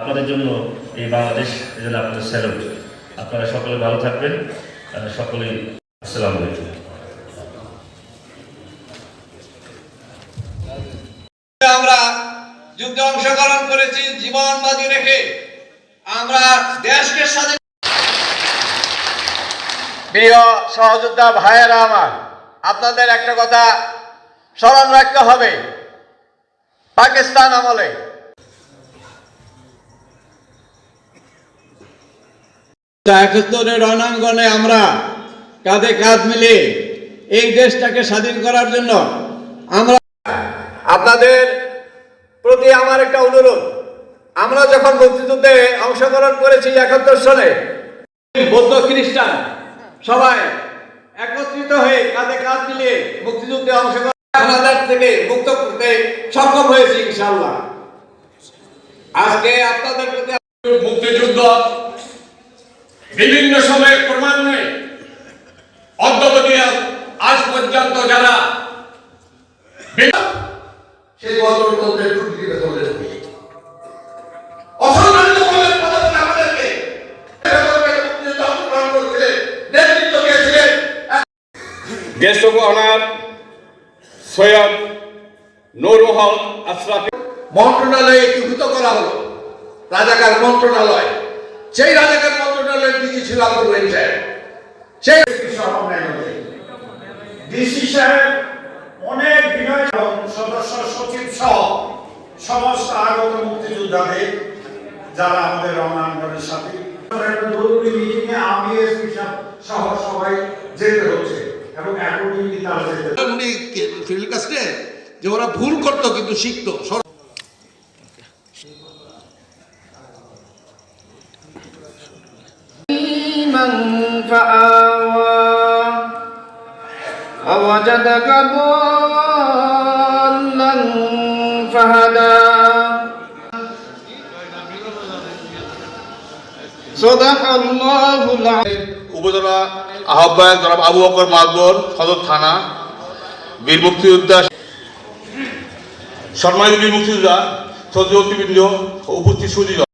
আপনাদের জন্য এই বাংলাদেশ এজন্য আপনাদের স্যালুট। আপনারা সকলে ভালো থাকবেন, সকলেই আসসালামু আলাইকুম। আমরা যুদ্ধে অংশগ্রহণ করেছি, জীবন বাজি রেখে আমরা দেশকে স্বাধীন। প্রিয় সহযোদ্ধা ভাইয়েরা আমার, আপনাদের একটা কথা স্মরণ রাখতে হবে। পাকিস্তান আমলে একাত্তরের রণাঙ্গনে আমরা কাঁধে কাঁধ মিলিয়ে এই দেশটাকে স্বাধীন করার জন্য আমরা আপনাদের প্রতি আমার একটা অনুরোধ, আমরা যখন মুক্তিযুদ্ধে অংশগ্রহণ করেছি 71 সালে, বৌদ্ধ খ্রিস্টান সবাই একত্রিত হয়ে কাঁধে কাঁধ মিলিয়ে মুক্তিযুদ্ধে অংশগ্রহণ থেকে মুক্ত করতে সক্ষম হয়েছি ইনশাআল্লাহ। আজকে আপনাদের প্রতি মুক্তিযুদ্ধ বিভিন্ন সময়ে ক্রমান্বয়ে অদ্যাবধি আজ পর্যন্ত যারা সেই গণতন্ত্রের ত্রুটিকে ধরে অসম্মানিত বলে আমাদেরকে মুক্তিযুদ্ধে অংশগ্রহণ করছিলেন, নেতৃত্ব দিয়েছিলেন guest of honour Syed Nurul Ashraf মন্ত্রণালয়ে একীভূত করা হলো, রাজাকার মন্ত্রণালয়। সেই রাজাকার মন্ত্রণালয়ের ডিজি ছিল আব্দুল রহিম সাহেব। সেই ডিসি সাহেব অনেক বিনয় সদস্য সচিব সহ সমস্ত আগত মুক্তিযোদ্ধাদের যারা আমাদের রণাঙ্গনের সাথে জরুরি মিটিংয়ে আমি এসপি সহ সবাই যেতে হচ্ছে এবং অ্যাকর্ডিংলি তারা যেতে উনি ফিল্ড কাছে যে ওরা ভুল করতো কিন্তু শিখতো। ووجدك ضالا فهدى صدق الله العظيم। উপজেলা আহ্বায়ক জনাব আবু বকর মাদবর, সদর থানা, বীর মুক্তিযোদ্ধা, সম্মানিত বীর মুক্তিযোদ্ধা, শ্রদ্ধেয় অতিবৃন্দ, উপস্থিত সুধীগণ।